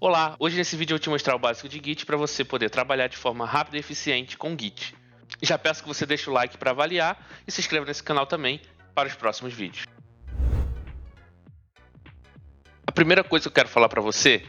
Olá, hoje nesse vídeo eu vou te mostrar o básico de Git para você poder trabalhar de forma rápida e eficiente com Git. Já peço que você deixe o like para avaliar e se inscreva nesse canal também para os próximos vídeos. A primeira coisa que eu quero falar para você,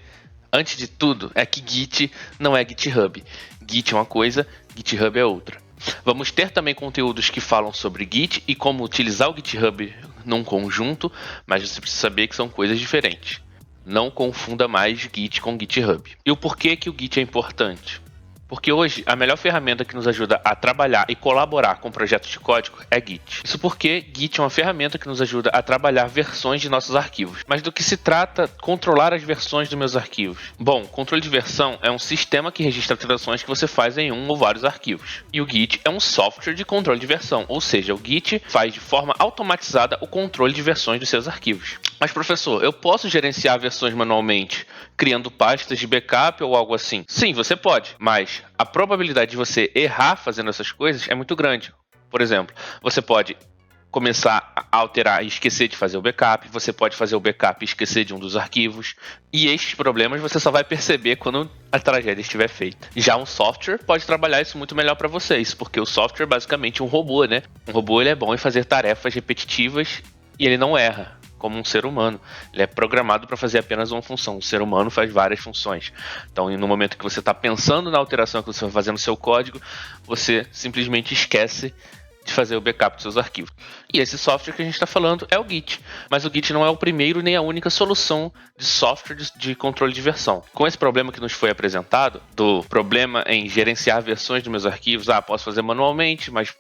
antes de tudo, é que Git não é GitHub. Git é uma coisa, GitHub é outra. Vamos ter também conteúdos que falam sobre Git e como utilizar o GitHub num conjunto, mas você precisa saber que são coisas diferentes. Não confunda mais Git com GitHub. E o porquê que o Git é importante? Porque hoje a melhor ferramenta que nos ajuda a trabalhar e colaborar com projetos de código é Git. Isso porque Git é uma ferramenta que nos ajuda a trabalhar versões de nossos arquivos. Mas do que se trata controlar as versões dos meus arquivos? Bom, controle de versão é um sistema que registra alterações que você faz em um ou vários arquivos. E o Git é um software de controle de versão, ou seja, o Git faz de forma automatizada o controle de versões dos seus arquivos. Mas professor, eu posso gerenciar versões manualmente, criando pastas de backup ou algo assim? Sim, você pode, mas a probabilidade de você errar fazendo essas coisas é muito grande. Por exemplo, você pode começar a alterar e esquecer de fazer o backup, você pode fazer o backup e esquecer de um dos arquivos, e estes problemas você só vai perceber quando a tragédia estiver feita. Já um software pode trabalhar isso muito melhor para vocês, porque o software é basicamente um robô, né? Um robô ele é bom em fazer tarefas repetitivas e ele não erra, como um ser humano. Ele é programado para fazer apenas uma função. O ser humano faz várias funções. Então, no momento que você está pensando na alteração que você vai fazer no seu código, você simplesmente esquece de fazer o backup dos seus arquivos. E esse software que a gente está falando é o Git. Mas o Git não é o primeiro nem a única solução de software de controle de versão. Com esse problema que nos foi apresentado, do problema em gerenciar versões dos meus arquivos, posso fazer manualmente, mas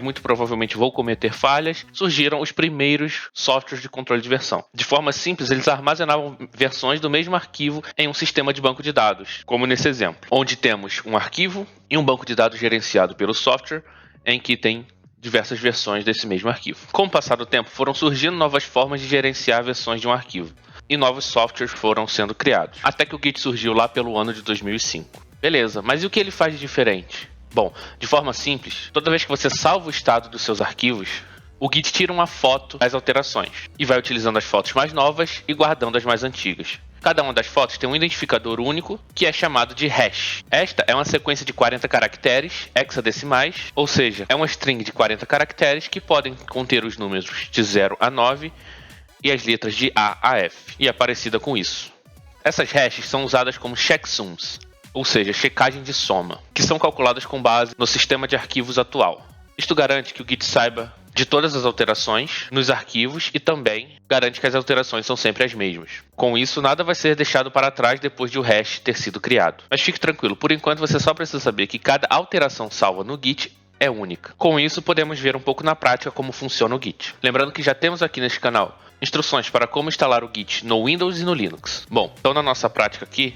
muito provavelmente vou cometer falhas, surgiram os primeiros softwares de controle de versão. De forma simples, eles armazenavam versões do mesmo arquivo em um sistema de banco de dados, como nesse exemplo, onde temos um arquivo e um banco de dados gerenciado pelo software, em que tem diversas versões desse mesmo arquivo. Com o passar do tempo, foram surgindo novas formas de gerenciar versões de um arquivo, e novos softwares foram sendo criados, até que o Git surgiu lá pelo ano de 2005. Beleza, mas e o que ele faz de diferente? Bom, de forma simples, toda vez que você salva o estado dos seus arquivos, o Git tira uma foto das alterações, e vai utilizando as fotos mais novas e guardando as mais antigas. Cada uma das fotos tem um identificador único, que é chamado de hash. Esta é uma sequência de 40 caracteres hexadecimais, ou seja, é uma string de 40 caracteres que podem conter os números de 0 a 9 e as letras de A a F, e é parecida com isso. Essas hashes são usadas como checksums, ou seja, checagem de soma, que são calculadas com base no sistema de arquivos atual. Isto garante que o Git saiba de todas as alterações nos arquivos e também garante que as alterações são sempre as mesmas. Com isso, nada vai ser deixado para trás depois de o hash ter sido criado. Mas fique tranquilo, por enquanto você só precisa saber que cada alteração salva no Git é única. Com isso, podemos ver um pouco na prática como funciona o Git. Lembrando que já temos aqui neste canal instruções para como instalar o Git no Windows e no Linux. Bom, então na nossa prática aqui,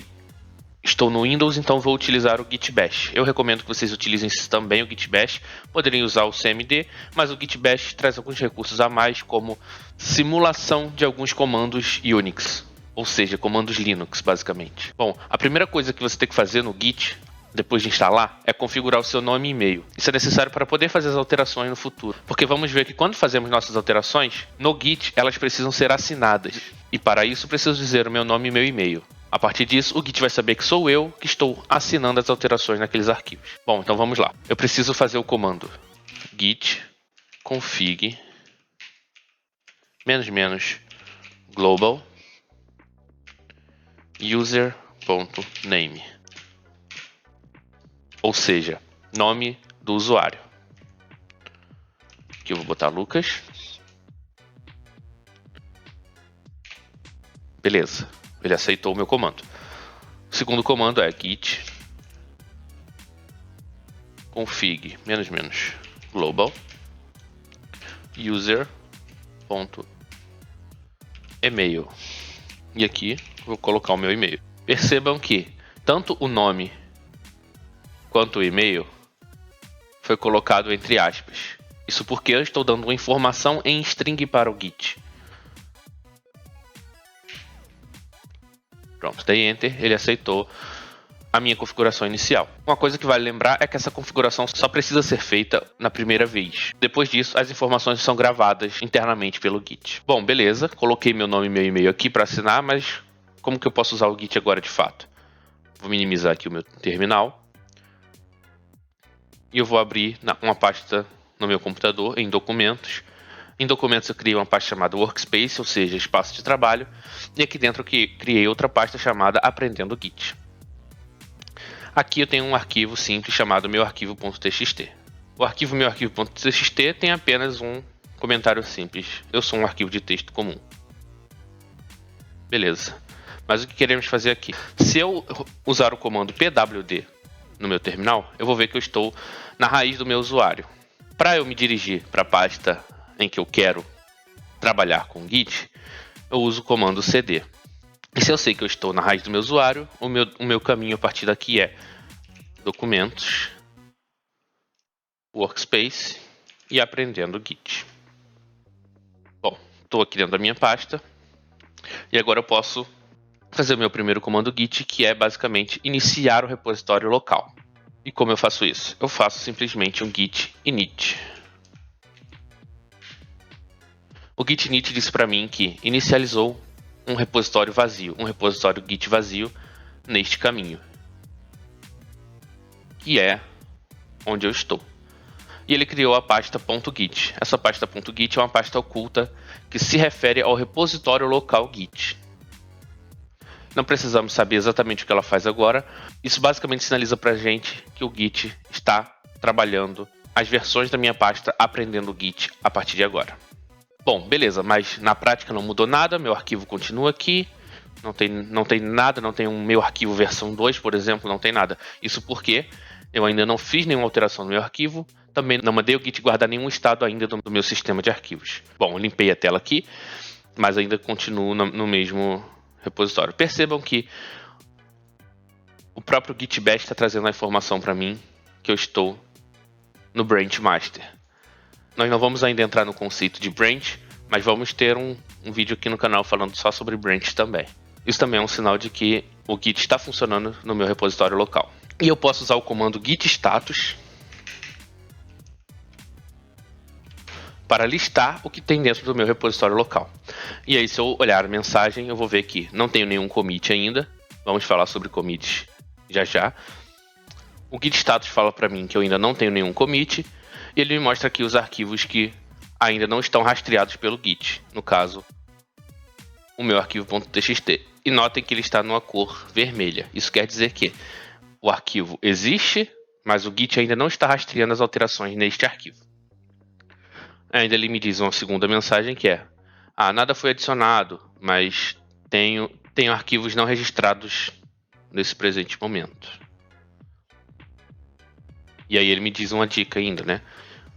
estou no Windows, então vou utilizar o Git Bash. Eu recomendo que vocês utilizem também o Git Bash. Poderiam usar o CMD, mas o Git Bash traz alguns recursos a mais, como simulação de alguns comandos Unix, ou seja, comandos Linux, basicamente. Bom, a primeira coisa que você tem que fazer no Git, depois de instalar, é configurar o seu nome e e-mail. Isso é necessário para poder fazer as alterações no futuro, porque vamos ver que quando fazemos nossas alterações, no Git elas precisam ser assinadas. E para isso preciso dizer o meu nome e meu e-mail. A partir disso, o Git vai saber que sou eu que estou assinando as alterações naqueles arquivos. Bom, então vamos lá. Eu preciso fazer o comando git config --global user.name, ou seja, nome do usuário. Aqui eu vou botar Lucas. Beleza. Ele aceitou o meu comando. O segundo comando é git config --global user.email. E aqui vou colocar o meu e-mail. Percebam que tanto o nome quanto o e-mail foi colocado entre aspas. Isso porque eu estou dando uma informação em string para o Git. Pronto, dei Enter, ele aceitou a minha configuração inicial. Uma coisa que vale lembrar é que essa configuração só precisa ser feita na primeira vez. Depois disso, as informações são gravadas internamente pelo Git. Bom, beleza, coloquei meu nome e meu e-mail aqui para assinar, mas como que eu posso usar o Git agora de fato? Vou minimizar aqui o meu terminal. E eu vou abrir uma pasta no meu computador, em documentos. Em documentos eu criei uma pasta chamada Workspace, ou seja, espaço de trabalho. E aqui dentro eu criei outra pasta chamada Aprendendo Git. Aqui eu tenho um arquivo simples chamado meuarquivo.txt. O arquivo meuarquivo.txt tem apenas um comentário simples. Eu sou um arquivo de texto comum. Beleza. Mas o que queremos fazer aqui? Se eu usar o comando pwd no meu terminal, eu vou ver que eu estou na raiz do meu usuário. Para eu me dirigir para a pasta em que eu quero trabalhar com Git, eu uso o comando cd. E se eu sei que eu estou na raiz do meu usuário, o meu caminho a partir daqui é documentos, workspace e aprendendo Git. Bom, estou aqui dentro da minha pasta e agora eu posso fazer o meu primeiro comando Git, que é basicamente iniciar o repositório local. E como eu faço isso? Eu faço simplesmente um git init. O git init disse para mim que inicializou um repositório vazio, um repositório git vazio neste caminho, que é onde eu estou. E ele criou a pasta .git. Essa pasta .git é uma pasta oculta que se refere ao repositório local Git. Não precisamos saber exatamente o que ela faz agora. Isso basicamente sinaliza para a gente que o Git está trabalhando as versões da minha pasta aprendendo Git a partir de agora. Bom, beleza, mas na prática não mudou nada, meu arquivo continua aqui, não tem nada, não tem um meu arquivo versão 2, por exemplo, não tem nada. Isso porque eu ainda não fiz nenhuma alteração no meu arquivo, também não mandei o Git guardar nenhum estado ainda do meu sistema de arquivos. Bom, eu limpei a tela aqui, mas ainda continuo no mesmo repositório. Percebam que o próprio Git Bash está trazendo a informação para mim que eu estou no branch master. Nós não vamos ainda entrar no conceito de branch, mas vamos ter um vídeo aqui no canal falando só sobre branch também. Isso também é um sinal de que o Git está funcionando no meu repositório local. E eu posso usar o comando git status para listar o que tem dentro do meu repositório local. E aí, se eu olhar a mensagem, eu vou ver que não tenho nenhum commit ainda. Vamos falar sobre commits já já. O git status fala para mim que eu ainda não tenho nenhum commit. E ele me mostra aqui os arquivos que ainda não estão rastreados pelo Git. No caso, o meu arquivo.txt. E notem que ele está numa cor vermelha. Isso quer dizer que o arquivo existe, mas o Git ainda não está rastreando as alterações neste arquivo. Ainda ele me diz uma segunda mensagem que é: nada foi adicionado, mas tenho arquivos não registrados nesse presente momento. E aí ele me diz uma dica ainda, né?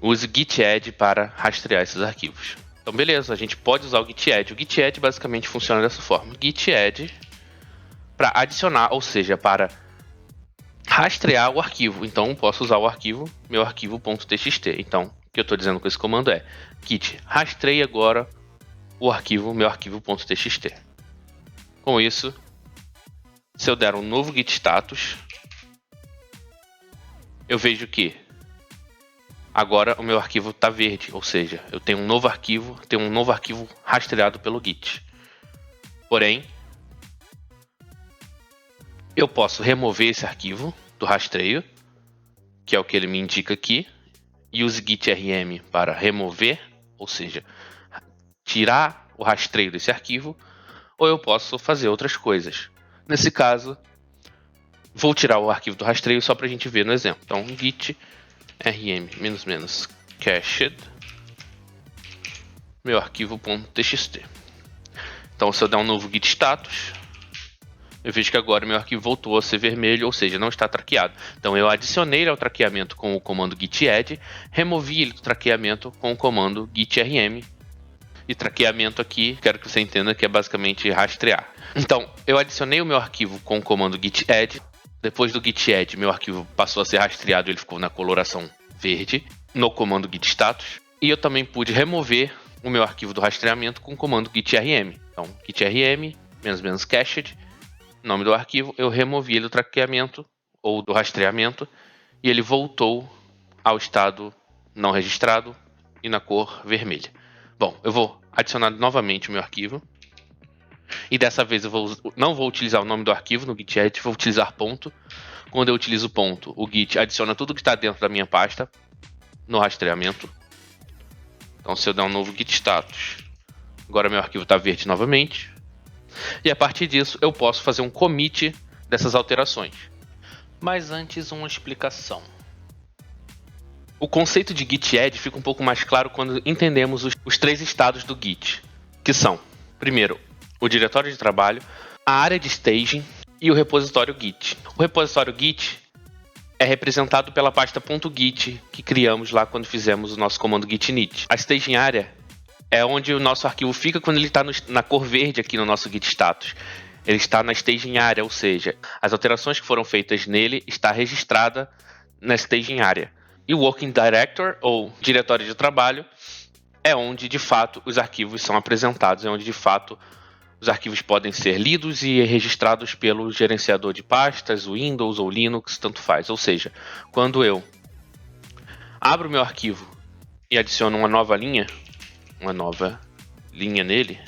Use git add para rastrear esses arquivos. Então beleza, a gente pode usar o git add. O git add basicamente funciona dessa forma: git add para adicionar, ou seja, para rastrear o arquivo. Então eu posso usar o arquivo, meu arquivo.txt. Então o que eu estou dizendo com esse comando é: git rastreie agora o arquivo, meu arquivo.txt. Com isso, se eu der um novo git status, eu vejo que agora o meu arquivo está verde, ou seja, eu tenho um novo arquivo rastreado pelo Git. Porém, eu posso remover esse arquivo do rastreio, que é o que ele me indica aqui, e use git rm para remover, ou seja, tirar o rastreio desse arquivo, ou eu posso fazer outras coisas. Nesse caso, vou tirar o arquivo do rastreio só para a gente ver no exemplo. Então, git rm -cached meu arquivo.txt. Então, se eu der um novo git status, eu vejo que agora meu arquivo voltou a ser vermelho, ou seja, não está traqueado. Então eu adicionei ele ao traqueamento com o comando git add, removi ele do traqueamento com o comando git rm. E traqueamento aqui, quero que você entenda que é basicamente rastrear. Então, eu adicionei o meu arquivo com o comando git add. Depois do git add, meu arquivo passou a ser rastreado, ele ficou na coloração verde, no comando git status. E eu também pude remover o meu arquivo do rastreamento com o comando git rm. Então, git rm, -cached, nome do arquivo, eu removi ele do traqueamento ou do rastreamento e ele voltou ao estado não registrado e na cor vermelha. Bom, eu vou adicionar novamente o meu arquivo E dessa vez eu não vou utilizar o nome do arquivo no git edit, vou utilizar ponto. Quando eu utilizo ponto, o git adiciona tudo que está dentro da minha pasta no rastreamento. Então se eu der um novo git status, agora meu arquivo está verde novamente. E a partir disso eu posso fazer um commit dessas alterações. Mas antes uma explicação. O conceito de git add fica um pouco mais claro quando entendemos os 3 estados do git, que são, primeiro, o diretório de trabalho, a área de staging e o repositório git. O repositório git é representado pela pasta .git que criamos lá quando fizemos o nosso comando git init. A staging area é onde o nosso arquivo fica quando ele está na cor verde aqui no nosso git status. Ele está na staging area, ou seja, as alterações que foram feitas nele está registrada na staging area. E o Working Director, ou diretório de trabalho, é onde, de fato, os arquivos são apresentados, é onde, de fato, os arquivos podem ser lidos e registrados pelo gerenciador de pastas, Windows ou Linux, tanto faz. Ou seja, quando eu abro meu arquivo e adiciono uma nova linha nele,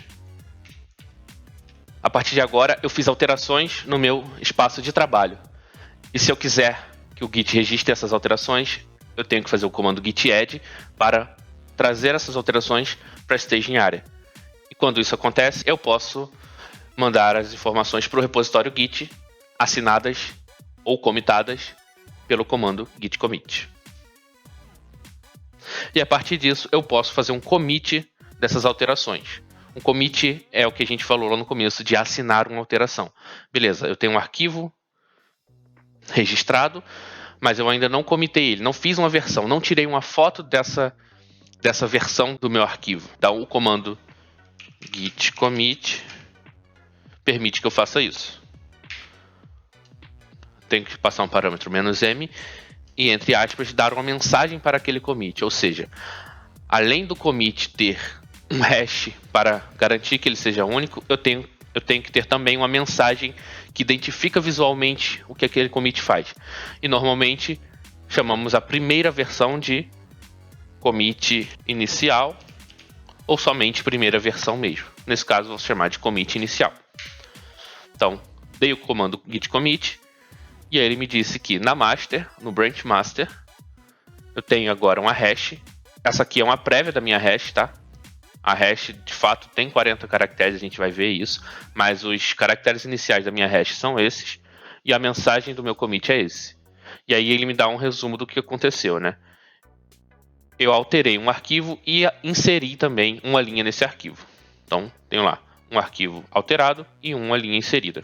a partir de agora eu fiz alterações no meu espaço de trabalho. E se eu quiser que o Git registre essas alterações, eu tenho que fazer o comando git add para trazer essas alterações para a staging area. E quando isso acontece, eu posso mandar as informações para o repositório Git, assinadas ou comitadas pelo comando git commit. E a partir disso, eu posso fazer um commit dessas alterações. Um commit é o que a gente falou lá no começo, de assinar uma alteração. Beleza, eu tenho um arquivo registrado, mas eu ainda não comitei ele, não fiz uma versão, não tirei uma foto dessa versão do meu arquivo. Então o comando git commit permite que eu faça isso. Tenho que passar um parâmetro "-m" e, entre aspas, dar uma mensagem para aquele commit. Ou seja, além do commit ter um hash para garantir que ele seja único, eu tenho que ter também uma mensagem que identifica visualmente o que aquele commit faz. E normalmente chamamos a primeira versão de commit inicial ou somente primeira versão mesmo. Nesse caso, vou chamar de commit inicial. Então, dei o comando git commit e aí ele me disse que na master, no branch master, eu tenho agora uma hash. Essa aqui é uma prévia da minha hash, tá? A hash, de fato, tem 40 caracteres, a gente vai ver isso, mas os caracteres iniciais da minha hash são esses, e a mensagem do meu commit é esse. E aí ele me dá um resumo do que aconteceu, né? Eu alterei um arquivo e inseri também uma linha nesse arquivo. Então, tenho lá um arquivo alterado e uma linha inserida.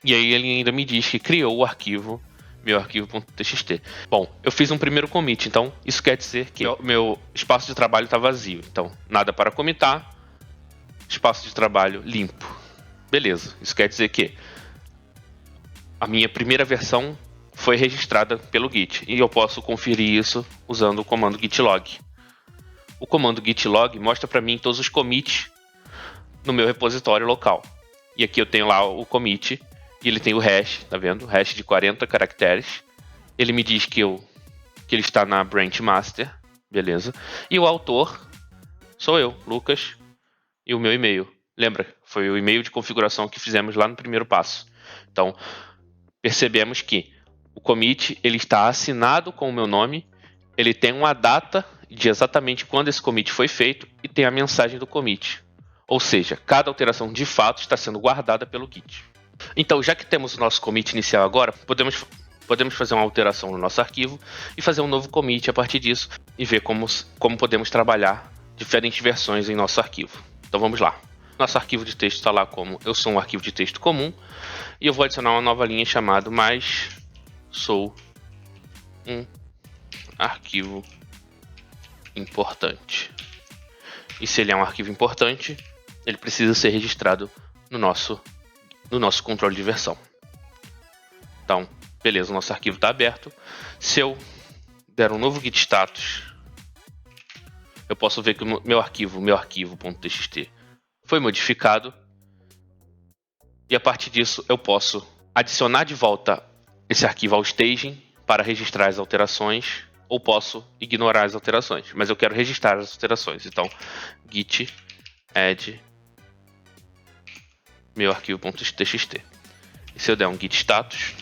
E aí ele ainda me diz que criou o arquivo, meu arquivo.txt. Bom, eu fiz um primeiro commit, então isso quer dizer que meu espaço de trabalho está vazio. Então, nada para commitar, espaço de trabalho limpo. Beleza, isso quer dizer que a minha primeira versão foi registrada pelo Git. E eu posso conferir isso usando o comando git log. O comando git log mostra para mim todos os commits no meu repositório local. E aqui eu tenho lá o commit e ele tem o hash, tá vendo? Hash de 40 caracteres. Ele me diz que ele está na branch master, beleza? E o autor sou eu, Lucas, e o meu e-mail. Lembra? Foi o e-mail de configuração que fizemos lá no primeiro passo. Então, percebemos que o commit ele está assinado com o meu nome, ele tem uma data de exatamente quando esse commit foi feito e tem a mensagem do commit. Ou seja, cada alteração de fato está sendo guardada pelo Git. Então, já que temos o nosso commit inicial agora, podemos fazer uma alteração no nosso arquivo e fazer um novo commit a partir disso e ver como podemos trabalhar diferentes versões em nosso arquivo. Então vamos lá. Nosso arquivo de texto está lá como eu sou um arquivo de texto comum e eu vou adicionar uma nova linha chamada "mas sou um arquivo importante". E se ele é um arquivo importante, ele precisa ser registrado no nosso controle de versão. Então, beleza, o nosso arquivo está aberto. Se eu der um novo git status, eu posso ver que o meu arquivo.txt foi modificado. E a partir disso, eu posso adicionar de volta esse arquivo ao staging para registrar as alterações, ou posso ignorar as alterações, mas eu quero registrar as alterações. Então, git add meu arquivo.txt. E se eu der um git status,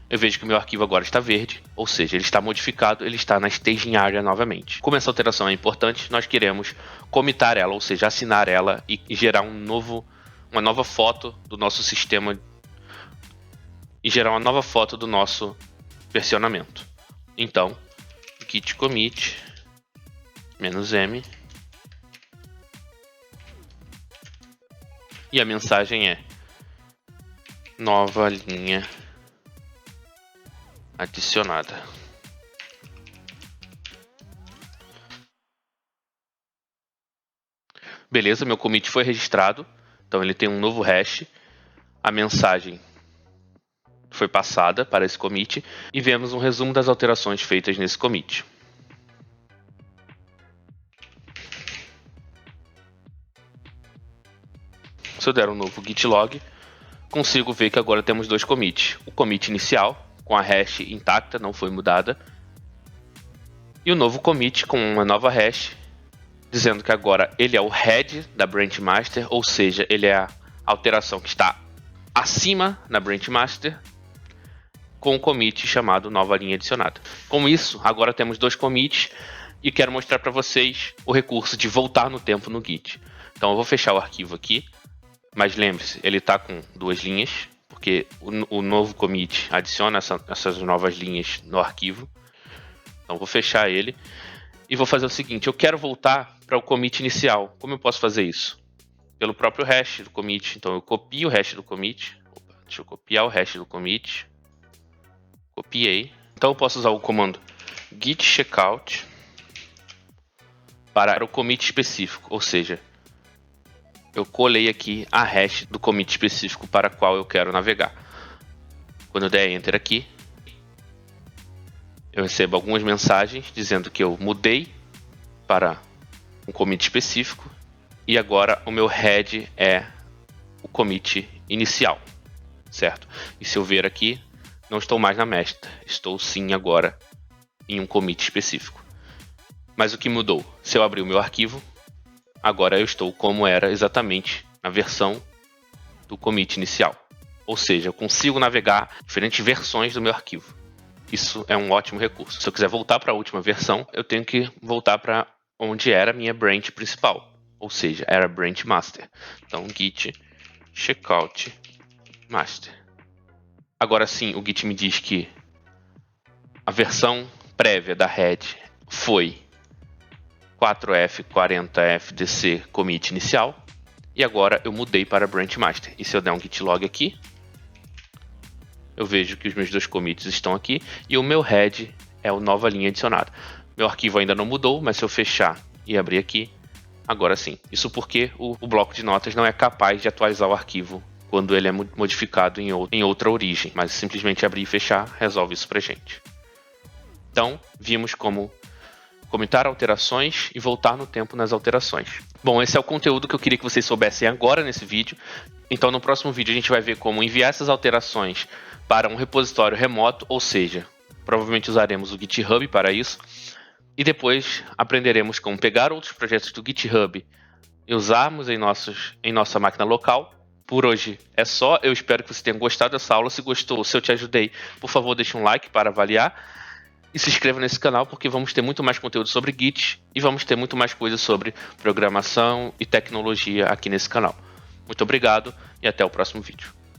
eu vejo que o meu arquivo agora está verde, ou seja, ele está modificado, ele está na staging area novamente. Como essa alteração é importante, nós queremos commitar ela, ou seja, assinar ela e gerar uma nova foto do nosso sistema e gerar uma nova foto do nosso versionamento. Então, git commit -m e a mensagem é nova linha adicionada. Beleza, meu commit foi registrado, então ele tem um novo hash. A mensagem foi passada para esse commit e vemos um resumo das alterações feitas nesse commit. Se eu der um novo git log, consigo ver que agora temos dois commits. O commit inicial, com a hash intacta, não foi mudada, e o novo commit com uma nova hash, dizendo que agora ele é o head da branch master, ou seja, ele é a alteração que está acima na branch master, com um commit chamado nova linha adicionada. Com isso, agora temos dois commits e quero mostrar para vocês o recurso de voltar no tempo no Git. Então eu vou fechar o arquivo aqui, mas lembre-se, ele está com duas linhas, porque o novo commit adiciona essas novas linhas no arquivo. Então vou fechar ele e vou fazer o seguinte: eu quero voltar para o commit inicial. Como eu posso fazer isso? Pelo próprio hash do commit. Então eu copio o hash do commit. Deixa eu copiar o hash do commit. Copiei. Então eu posso usar o comando git checkout para o commit específico, ou seja, eu colei aqui a hash do commit específico para qual eu quero navegar. Quando eu der enter aqui, eu recebo algumas mensagens dizendo que eu mudei para um commit específico e agora o meu head é o commit inicial, certo? E se eu ver aqui, não estou mais na master, estou sim agora em um commit específico. Mas o que mudou? Se eu abrir o meu arquivo, agora eu estou como era exatamente na versão do commit inicial. Ou seja, eu consigo navegar diferentes versões do meu arquivo. Isso é um ótimo recurso. Se eu quiser voltar para a última versão, eu tenho que voltar para onde era a minha branch principal. Ou seja, era branch master. Então, git checkout master. Agora sim, o Git me diz que a versão prévia da head foi 4f40fdc commit inicial e agora eu mudei para branch master. E se eu der um git log aqui, eu vejo que os meus dois commits estão aqui e o meu head é o nova linha adicionada. Meu arquivo ainda não mudou, mas se eu fechar e abrir aqui, agora sim. Isso porque o bloco de notas não é capaz de atualizar o arquivo quando ele é modificado em outra origem, mas simplesmente abrir e fechar resolve isso pra gente. Então, vimos como comentar alterações e voltar no tempo nas alterações. Bom, esse é o conteúdo que eu queria que vocês soubessem agora nesse vídeo. Então, no próximo vídeo a gente vai ver como enviar essas alterações para um repositório remoto, ou seja, provavelmente usaremos o GitHub para isso. E depois aprenderemos como pegar outros projetos do GitHub e usarmos em nossa máquina local. Por hoje é só, eu espero que você tenha gostado dessa aula. Se gostou, se eu te ajudei, por favor deixe um like para avaliar e se inscreva nesse canal, porque vamos ter muito mais conteúdo sobre Git e vamos ter muito mais coisas sobre programação e tecnologia aqui nesse canal. Muito obrigado e até o próximo vídeo.